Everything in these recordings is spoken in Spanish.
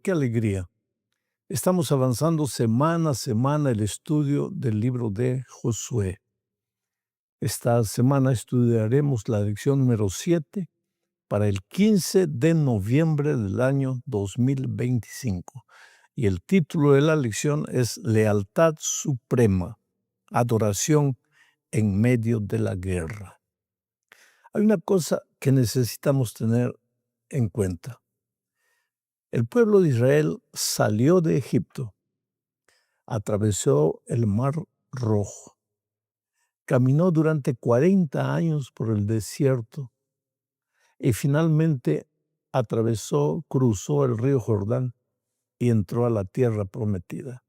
qué alegría. Estamos avanzando semana a semana el estudio del libro de Josué. Esta semana estudiaremos la lección número 7 para el 15 de noviembre del año 2025. Y el título de la lección es Lealtad Suprema, Adoración en medio de la guerra. Hay una cosa que necesitamos tener en cuenta. El pueblo de Israel salió de Egipto, atravesó el Mar Rojo, caminó durante 40 años por el desierto y finalmente cruzó el río Jordán y entró a la tierra prometida.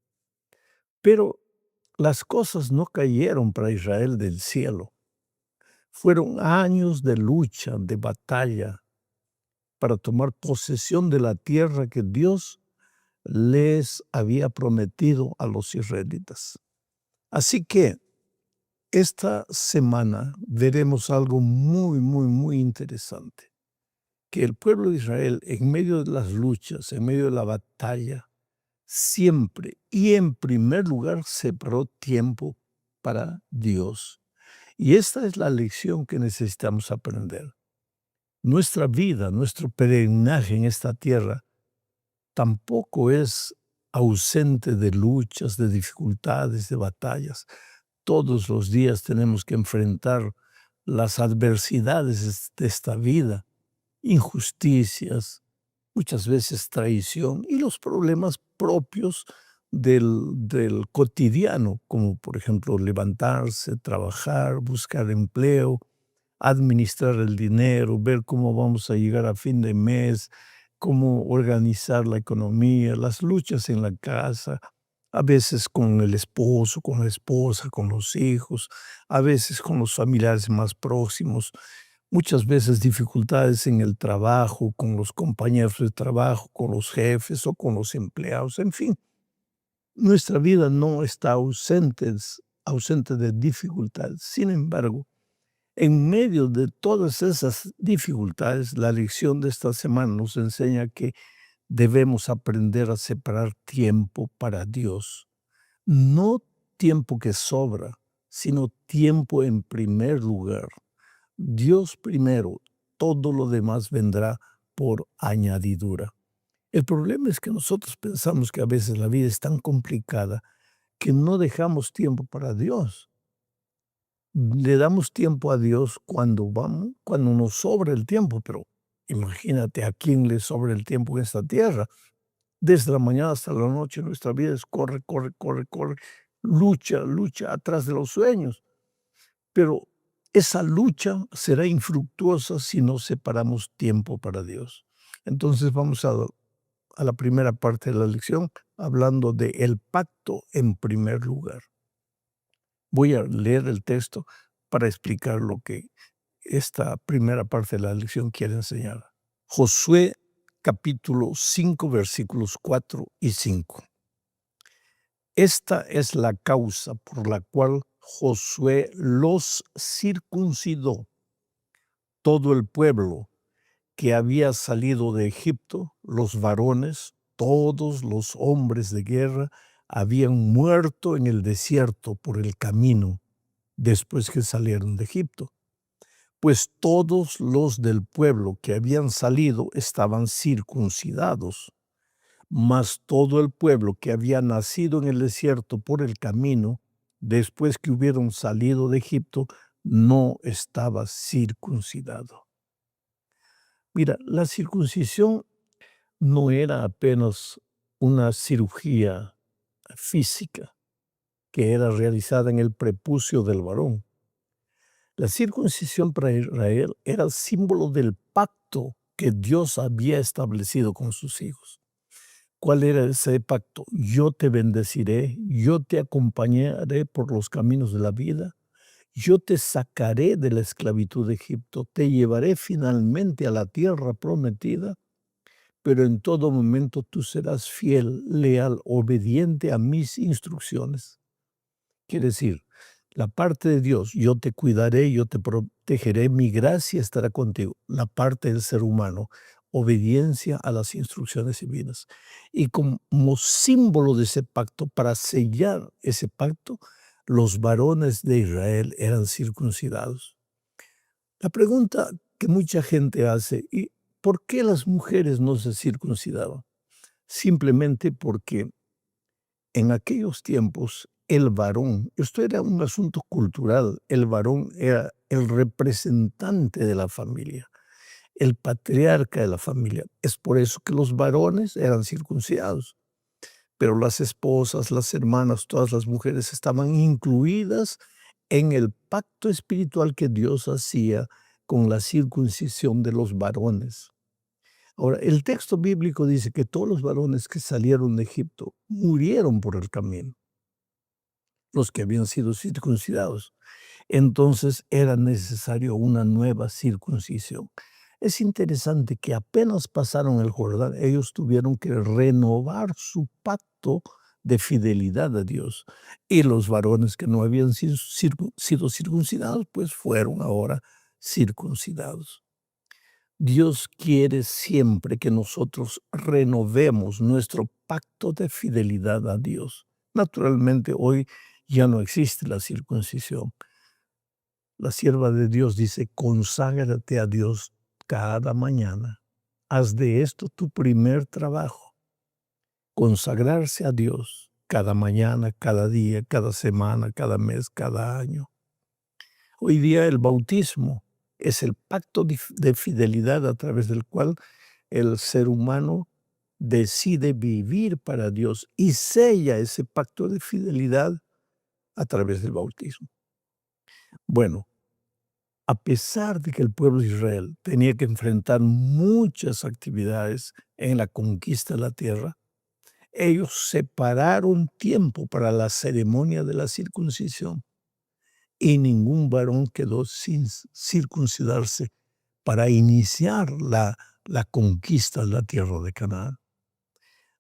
Pero las cosas no cayeron para Israel del cielo. Fueron años de lucha, de batalla, para tomar posesión de la tierra que Dios les había prometido a los israelitas. Así que esta semana veremos algo muy interesante, que el pueblo de Israel, en medio de las luchas, en medio de la batalla, siempre y en primer lugar separó tiempo para Dios. Y esta es la lección que necesitamos aprender. Nuestra vida, nuestro peregrinaje en esta tierra, tampoco es ausente de luchas, de dificultades, de batallas. Todos los días tenemos que enfrentar las adversidades de esta vida, injusticias, muchas veces traición y los problemas propios del cotidiano, como por ejemplo levantarse, trabajar, buscar empleo, administrar el dinero, ver cómo vamos a llegar a fin de mes, cómo organizar la economía, las luchas en la casa, a veces con el esposo, con la esposa, con los hijos, a veces con los familiares más próximos, muchas veces dificultades en el trabajo, con los compañeros de trabajo, con los jefes o con los empleados, en fin. Nuestra vida no está ausente de dificultades. Sin embargo, en medio de todas esas dificultades, la lección de esta semana nos enseña que debemos aprender a separar tiempo para Dios. No tiempo que sobra, sino tiempo en primer lugar. Dios primero, todo lo demás vendrá por añadidura. El problema es que nosotros pensamos que a veces la vida es tan complicada que no dejamos tiempo para Dios. Le damos tiempo a Dios cuando nos sobra el tiempo, pero imagínate a quién le sobra el tiempo en esta tierra. Desde la mañana hasta la noche nuestra vida es corre, lucha atrás de los sueños. Pero esa lucha será infructuosa si no separamos tiempo para Dios. Entonces vamos a la primera parte de la lección hablando de el pacto en primer lugar. Voy a leer el texto para explicar lo que esta primera parte de la lección quiere enseñar. Josué capítulo 5 versículos 4 y 5. Esta es la causa por la cual Josué los circuncidó. Todo el pueblo que había salido de Egipto, los varones, todos los hombres de guerra, habían muerto en el desierto por el camino después que salieron de Egipto. Pues todos los del pueblo que habían salido estaban circuncidados, mas todo el pueblo que había nacido en el desierto por el camino, después que hubieron salido de Egipto, no estaba circuncidado. Mira, la circuncisión no era apenas una cirugía física que era realizada en el prepucio del varón. La circuncisión para Israel era símbolo del pacto que Dios había establecido con sus hijos. ¿Cuál era ese pacto? Yo te bendeciré, yo te acompañaré por los caminos de la vida, yo te sacaré de la esclavitud de Egipto, te llevaré finalmente a la tierra prometida, pero en todo momento tú serás fiel, leal, obediente a mis instrucciones. Quiere decir, la parte de Dios, yo te cuidaré, yo te protegeré, mi gracia estará contigo. La parte del ser humano, obediencia a las instrucciones divinas. Y como símbolo de ese pacto, para sellar ese pacto, los varones de Israel eran circuncidados. La pregunta que mucha gente hace, ¿y por qué las mujeres no se circuncidaban? Simplemente porque en aquellos tiempos el varón, esto era un asunto cultural, el varón era el representante de la familia, el patriarca de la familia. Es por eso que los varones eran circuncidados, pero las esposas, las hermanas, todas las mujeres estaban incluidas en el pacto espiritual que Dios hacía con la circuncisión de los varones. Ahora, el texto bíblico dice que todos los varones que salieron de Egipto murieron por el camino, los que habían sido circuncidados. Entonces era necesario una nueva circuncisión. Es interesante que apenas pasaron el Jordán, ellos tuvieron que renovar su pacto de fidelidad a Dios. Y los varones que no habían sido circuncidados, pues fueron ahora circuncidados. Dios quiere siempre que nosotros renovemos nuestro pacto de fidelidad a Dios. Naturalmente, hoy ya no existe la circuncisión. La sierva de Dios dice, conságrate a Dios cada mañana. Haz de esto tu primer trabajo. Consagrarse a Dios cada mañana, cada día, cada semana, cada mes, cada año. Hoy día el bautismo es el pacto de fidelidad a través del cual el ser humano decide vivir para Dios y sella ese pacto de fidelidad a través del bautismo. Bueno, a pesar de que el pueblo de Israel tenía que enfrentar muchas actividades en la conquista de la tierra, ellos separaron tiempo para la ceremonia de la circuncisión y ningún varón quedó sin circuncidarse para iniciar la conquista de la tierra de Canaán.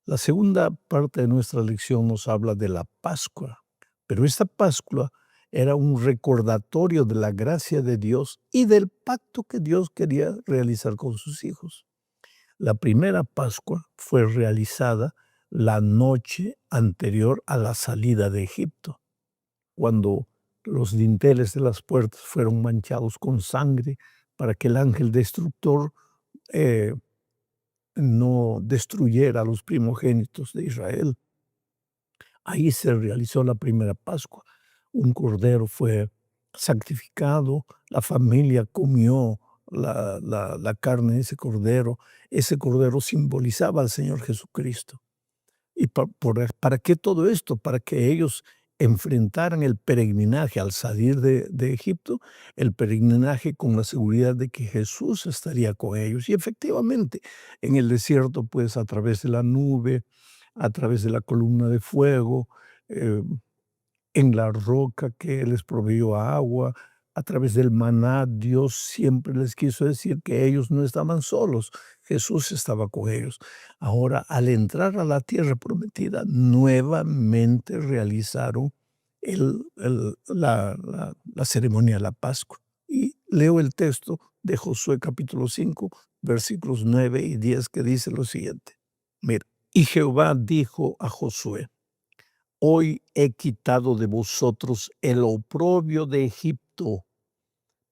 La segunda parte de nuestra lección nos habla de la Pascua, pero esta Pascua era un recordatorio de la gracia de Dios y del pacto que Dios quería realizar con sus hijos. La primera Pascua fue realizada la noche anterior a la salida de Egipto, cuando los dinteles de las puertas fueron manchados con sangre para que el ángel destructor no destruyera a los primogénitos de Israel. Ahí se realizó la primera Pascua. Un cordero fue sacrificado, la familia comió la carne de ese cordero. Ese cordero simbolizaba al Señor Jesucristo. ¿Y para qué todo esto? Para que ellos enfrentaran el peregrinaje al salir de Egipto, el peregrinaje con la seguridad de que Jesús estaría con ellos. Y efectivamente, en el desierto, pues a través de la nube, a través de la columna de fuego, eh, en la roca que les proveyó agua, a través del maná, Dios siempre les quiso decir que ellos no estaban solos, Jesús estaba con ellos. Ahora, al entrar a la tierra prometida, nuevamente realizaron la ceremonia de la Pascua. Y leo el texto de Josué capítulo 5, versículos 9 y 10, que dice lo siguiente. Mira, y Jehová dijo a Josué, hoy he quitado de vosotros el oprobio de Egipto,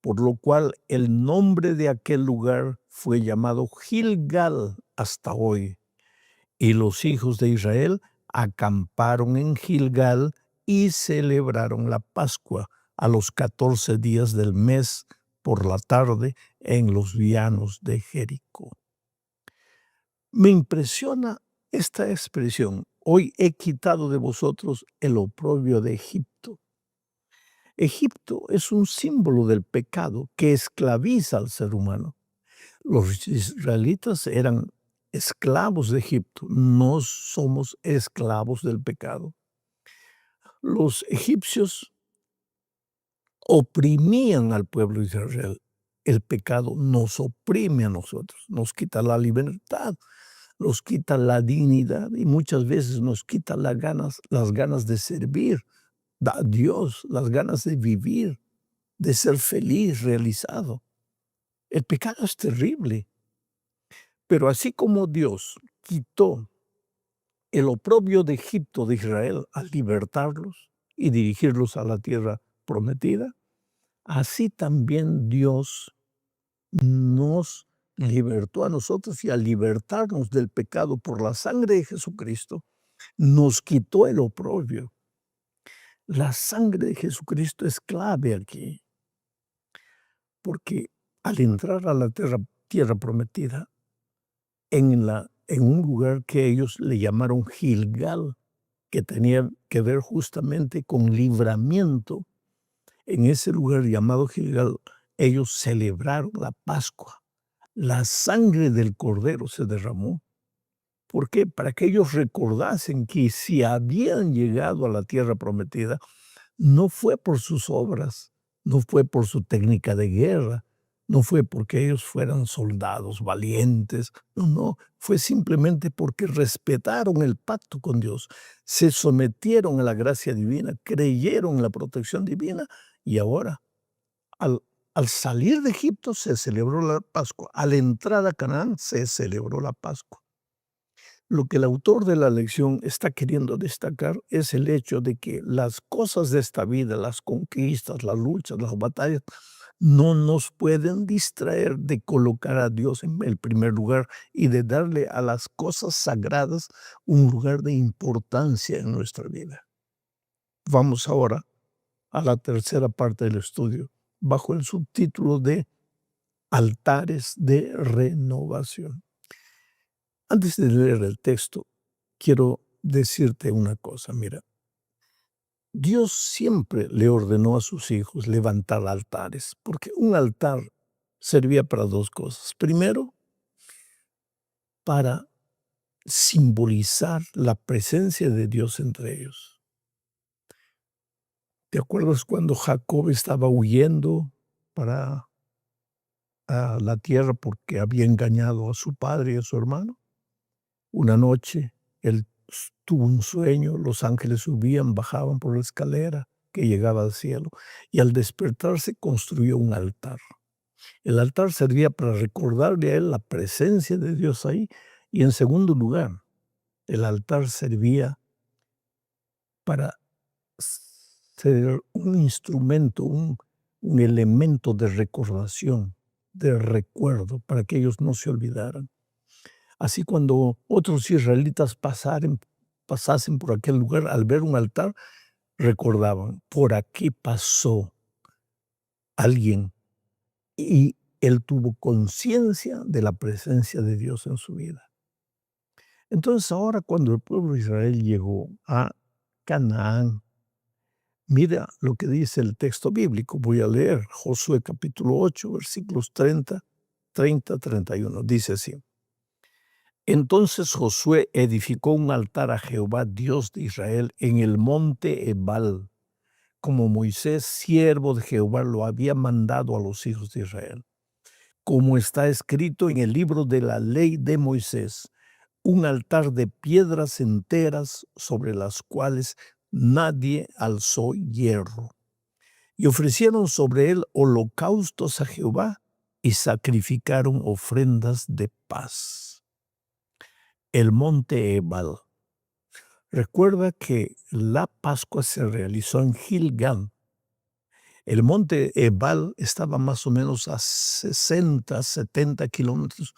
por lo cual el nombre de aquel lugar fue llamado Gilgal hasta hoy. Y los hijos de Israel acamparon en Gilgal y celebraron la Pascua a los 14 días del mes por la tarde en los llanos de Jericó. Me impresiona esta expresión, hoy he quitado de vosotros el oprobio de Egipto. Egipto es un símbolo del pecado que esclaviza al ser humano. Los israelitas eran esclavos de Egipto, no somos esclavos del pecado. Los egipcios oprimían al pueblo de Israel. El pecado nos oprime a nosotros, nos quita la libertad, nos quita la dignidad y muchas veces nos quita las ganas de servir a Dios, las ganas de vivir, de ser feliz, realizado. El pecado es terrible, Pero así como Dios quitó el oprobio de Egipto de Israel al libertarlos y dirigirlos a la tierra prometida, así también Dios nos libertó a nosotros y al libertarnos del pecado por la sangre de Jesucristo, nos quitó el oprobio. La sangre de Jesucristo es clave aquí, porque al entrar a la tierra prometida, en un lugar que ellos le llamaron Gilgal, que tenía que ver justamente con libramiento, en ese lugar llamado Gilgal, ellos celebraron la Pascua. La sangre del cordero se derramó. ¿Por qué? Para que ellos recordasen que si habían llegado a la tierra prometida, no fue por sus obras, no fue por su técnica de guerra, no fue porque ellos fueran soldados valientes, no, fue simplemente porque respetaron el pacto con Dios, se sometieron a la gracia divina, creyeron en la protección divina y ahora al, al salir de Egipto se celebró la Pascua, al entrar a Canaán se celebró la Pascua. Lo que el autor de la lección está queriendo destacar es el hecho de que las cosas de esta vida, las conquistas, las luchas, las batallas, no nos pueden distraer de colocar a Dios en el primer lugar y de darle a las cosas sagradas un lugar de importancia en nuestra vida. Vamos ahora a la tercera parte del estudio, bajo el subtítulo de Altares de Renovación. Antes de leer el texto, quiero decirte una cosa, mira, Dios siempre le ordenó a sus hijos levantar altares, porque un altar servía para dos cosas. Primero, para simbolizar la presencia de Dios entre ellos. ¿Te acuerdas cuando Jacob estaba huyendo para a la tierra porque había engañado a su padre y a su hermano? Una noche él tuvo un sueño, los ángeles subían, bajaban por la escalera que llegaba al cielo, y al despertarse construyó un altar. El altar servía para recordarle a él la presencia de Dios ahí, y en segundo lugar, el altar servía para ser un instrumento, un elemento de recordación, de recuerdo, para que ellos no se olvidaran. Así cuando otros israelitas pasasen por aquel lugar, al ver un altar, recordaban, por aquí pasó alguien y él tuvo conciencia de la presencia de Dios en su vida. Entonces ahora cuando el pueblo de Israel llegó a Canaán, mira lo que dice el texto bíblico. Voy a leer Josué capítulo 8, versículos 31. Dice así. Entonces Josué edificó un altar a Jehová, Dios de Israel, en el monte Ebal, como Moisés, siervo de Jehová, lo había mandado a los hijos de Israel. Como está escrito en el libro de la ley de Moisés, un altar de piedras enteras sobre las cuales nadie alzó hierro. Y ofrecieron sobre él holocaustos a Jehová y sacrificaron ofrendas de paz. El monte Ebal. Recuerda que la Pascua se realizó en Gilgal. El monte Ebal estaba más o menos a 60, 70 kilómetros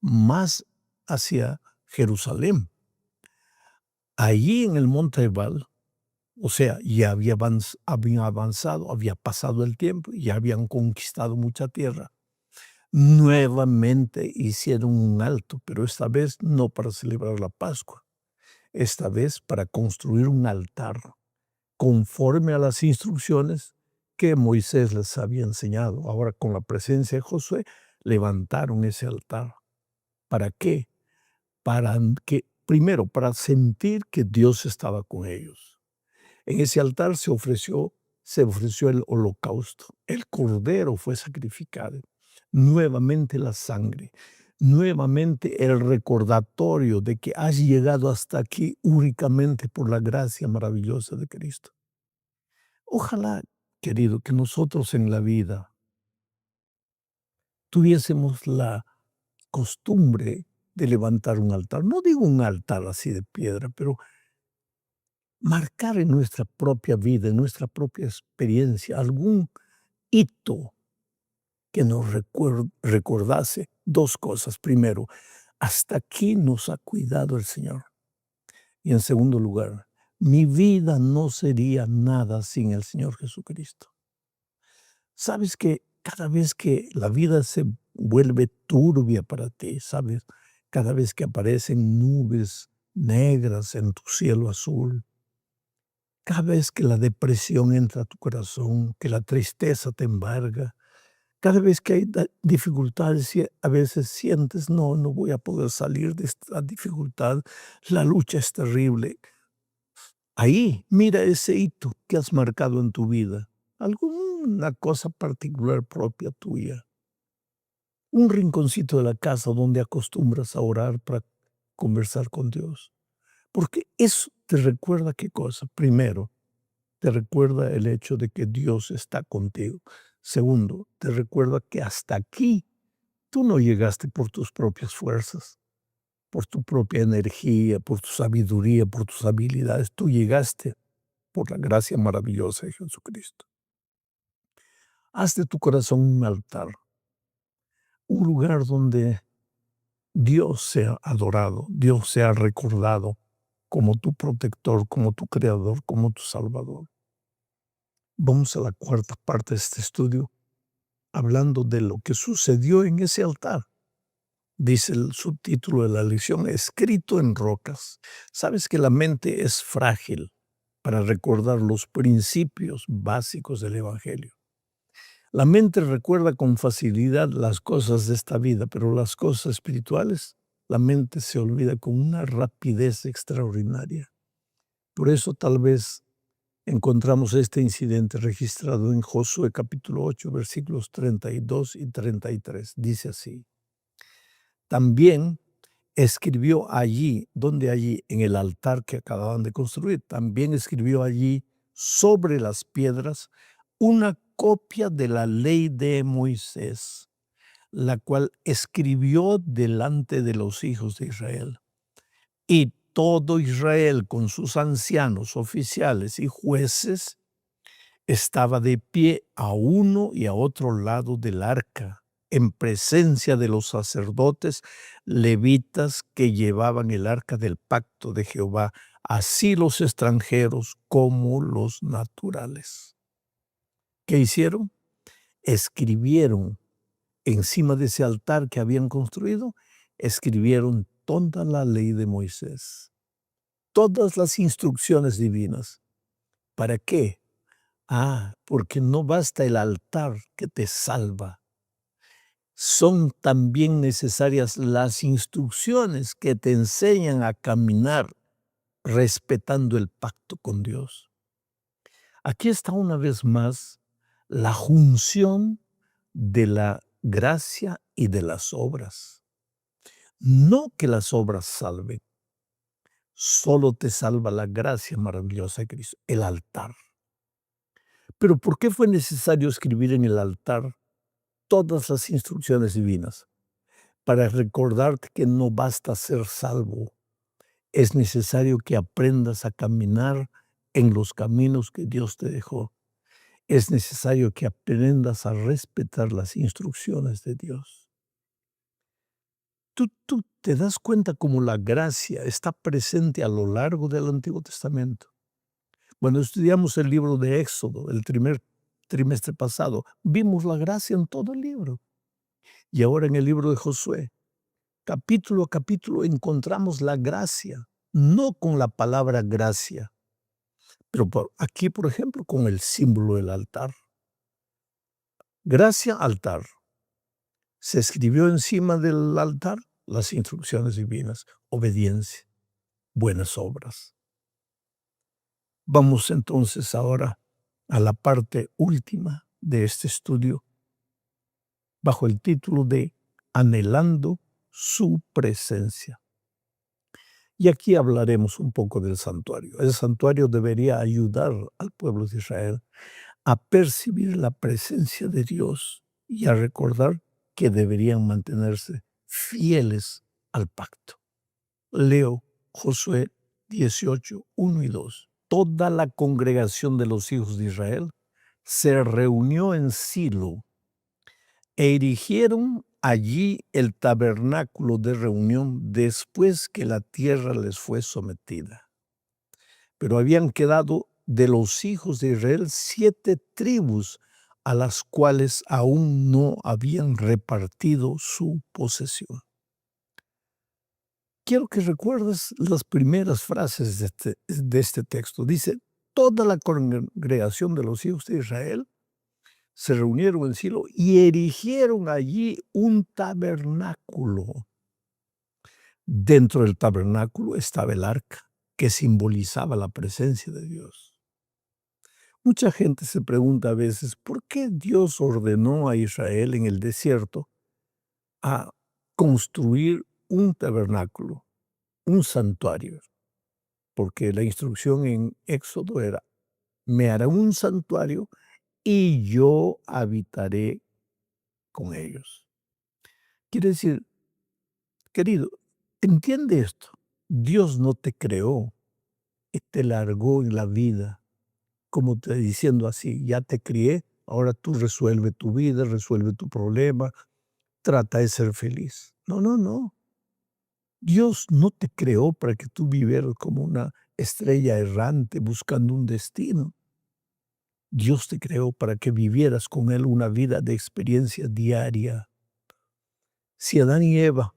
más hacia Jerusalén. Allí en el monte Ebal, o sea, ya habían avanzado, había pasado el tiempo, ya habían conquistado mucha tierra. Nuevamente hicieron un alto, pero esta vez no para celebrar la Pascua, esta vez para construir un altar conforme a las instrucciones que Moisés les había enseñado. Ahora, con la presencia de Josué, levantaron ese altar. ¿Para qué? Primero, para sentir que Dios estaba con ellos. En ese altar se ofreció el holocausto. El cordero fue sacrificado. Nuevamente la sangre. Nuevamente el recordatorio de que has llegado hasta aquí únicamente por la gracia maravillosa de Cristo. Ojalá, querido, que nosotros en la vida tuviésemos la costumbre de levantar un altar. No digo un altar así de piedra, pero marcar en nuestra propia vida, en nuestra propia experiencia, algún hito que nos recordase dos cosas. Primero, hasta aquí nos ha cuidado el Señor. Y en segundo lugar, mi vida no sería nada sin el Señor Jesucristo. Sabes que cada vez que la vida se vuelve turbia para ti, sabes, cada vez que aparecen nubes negras en tu cielo azul, cada vez que la depresión entra a tu corazón, que la tristeza te embarga, cada vez que hay dificultades y a veces sientes, no, no voy a poder salir de esta dificultad, la lucha es terrible. Ahí, mira ese hito que has marcado en tu vida, alguna cosa particular propia tuya, un rinconcito de la casa donde acostumbras a orar para conversar con Dios. Porque eso te recuerda qué cosa. Primero, te recuerda el hecho de que Dios está contigo. Segundo, te recuerda que hasta aquí tú no llegaste por tus propias fuerzas, por tu propia energía, por tu sabiduría, por tus habilidades. Tú llegaste por la gracia maravillosa de Jesucristo. Haz de tu corazón un altar, un lugar donde Dios sea adorado, Dios sea recordado como tu protector, como tu creador, como tu salvador. Vamos a la cuarta parte de este estudio, hablando de lo que sucedió en ese altar. Dice el subtítulo de la lección, escrito en rocas. Sabes que la mente es frágil para recordar los principios básicos del Evangelio. La mente recuerda con facilidad las cosas de esta vida, pero las cosas espirituales, la mente se olvida con una rapidez extraordinaria. Por eso tal vez encontramos este incidente registrado en Josué capítulo 8, versículos 32 y 33. Dice así: también escribió allí, donde allí, en el altar que acababan de construir, también escribió allí sobre las piedras una copia de la ley de Moisés, la cual escribió delante de los hijos de Israel. Y todo Israel con sus ancianos, oficiales y jueces estaba de pie a uno y a otro lado del arca, en presencia de los sacerdotes levitas que llevaban el arca del pacto de Jehová, así los extranjeros como los naturales. ¿Qué hicieron? Escribieron encima de ese altar que habían construido, escribieron toda la ley de Moisés, todas las instrucciones divinas. ¿Para qué? Porque no basta el altar que te salva. Son también necesarias las instrucciones que te enseñan a caminar respetando el pacto con Dios. Aquí está una vez más la junción de la gracia y de las obras. No que las obras salven, solo te salva la gracia maravillosa de Cristo, el altar. Pero ¿por qué fue necesario escribir en el altar todas las instrucciones divinas? Para recordarte que no basta ser salvo, es necesario que aprendas a caminar en los caminos que Dios te dejó. Es necesario que aprendas a respetar las instrucciones de Dios. Tú te das cuenta cómo la gracia está presente a lo largo del Antiguo Testamento. Cuando estudiamos el libro de Éxodo, el primer trimestre pasado, vimos la gracia en todo el libro. Y ahora en el libro de Josué, capítulo a capítulo encontramos la gracia, no con la palabra gracia, pero aquí, por ejemplo, con el símbolo del altar. Gracia, altar. Se escribió encima del altar las instrucciones divinas, obediencia, buenas obras. Vamos entonces ahora a la parte última de este estudio, bajo el título de Anhelando su presencia. Y aquí hablaremos un poco del santuario. El santuario debería ayudar al pueblo de Israel a percibir la presencia de Dios y a recordar que deberían mantenerse fieles al pacto. Leo Josué 18, 1 y 2. Toda la congregación de los hijos de Israel se reunió en Silo e erigieron allí el tabernáculo de reunión después que la tierra les fue sometida. Pero habían quedado de los hijos de Israel 7 tribus a las cuales aún no habían repartido su posesión. Quiero que recuerdes las primeras frases de este texto. Dice, toda la congregación de los hijos de Israel se reunieron en Silo y erigieron allí un tabernáculo. Dentro del tabernáculo estaba el arca, que simbolizaba la presencia de Dios. Mucha gente se pregunta a veces, ¿por qué Dios ordenó a Israel en el desierto a construir un tabernáculo, un santuario? Porque la instrucción en Éxodo era, me hará un santuario y yo habitaré con ellos. Quiere decir, querido, entiende esto. Dios no te creó y te largó en la vida, como te diciendo así, ya te crié, ahora tú resuelve tu vida, resuelve tu problema, trata de ser feliz. No, no, no. Dios no te creó para que tú vivieras como una estrella errante buscando un destino. Dios te creó para que vivieras con Él una vida de experiencia diaria. Si Adán y Eva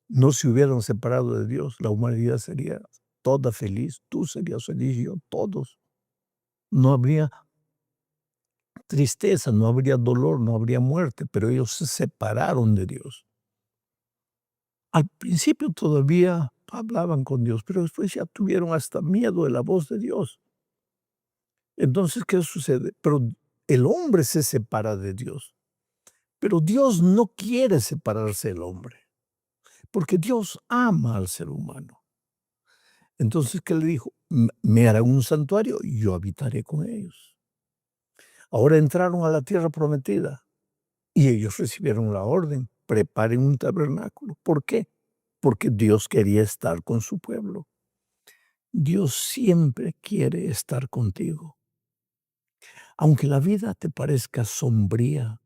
no se hubieran separado de Dios, la humanidad sería toda feliz, tú serías feliz, yo, todos. No habría tristeza, no habría dolor, no habría muerte, pero ellos se separaron de Dios. Al principio todavía hablaban con Dios, pero después ya tuvieron hasta miedo de la voz de Dios. Entonces, ¿qué sucede? Pero el hombre se separa de Dios, pero Dios no quiere separarse del hombre, porque Dios ama al ser humano. Entonces, ¿qué le dijo? Me hará un santuario y yo habitaré con ellos. Ahora entraron a la tierra prometida y ellos recibieron la orden, preparen un tabernáculo. ¿Por qué? Porque Dios quería estar con su pueblo. Dios siempre quiere estar contigo. Aunque la vida te parezca sombría,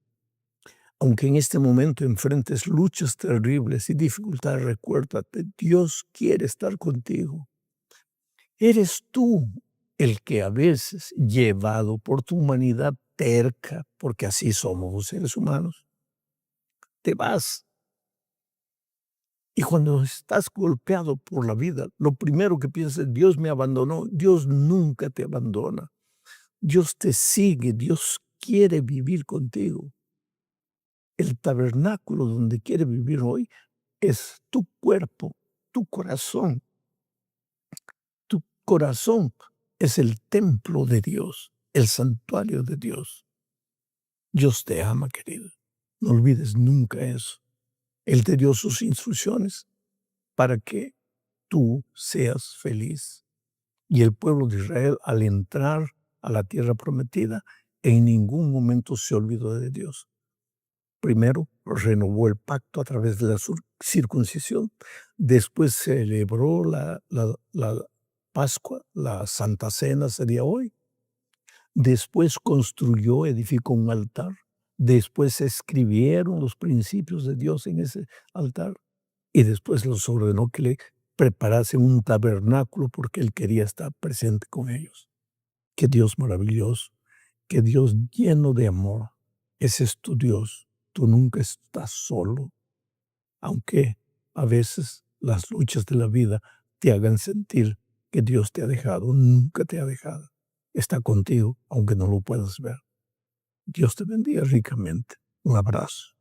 aunque en este momento enfrentes luchas terribles y dificultades, recuérdate, Dios quiere estar contigo. Eres tú el que a veces, llevado por tu humanidad terca, porque así somos los seres humanos, te vas. Y cuando estás golpeado por la vida, lo primero que piensas es, Dios me abandonó. Dios nunca te abandona. Dios te sigue, Dios quiere vivir contigo. El tabernáculo donde quiere vivir hoy es tu cuerpo, tu corazón. Tu corazón es el templo de Dios, el santuario de Dios. Dios te ama, querido. No olvides nunca eso. Él te dio sus instrucciones para que tú seas feliz. Y el pueblo de Israel, al entrar a la tierra prometida, en ningún momento se olvidó de Dios. Primero, renovó el pacto a través de la circuncisión. Después celebró la Pascua, la Santa Cena sería hoy. Después construyó, edificó un altar. Después escribieron los principios de Dios en ese altar. Y después los ordenó que le preparasen un tabernáculo porque él quería estar presente con ellos. Qué Dios maravilloso, qué Dios lleno de amor. Ese es tu Dios. Tú nunca estás solo, aunque a veces las luchas de la vida te hagan sentir que Dios te ha dejado. Nunca te ha dejado. Está contigo, aunque no lo puedas ver. Dios te bendiga ricamente. Un abrazo.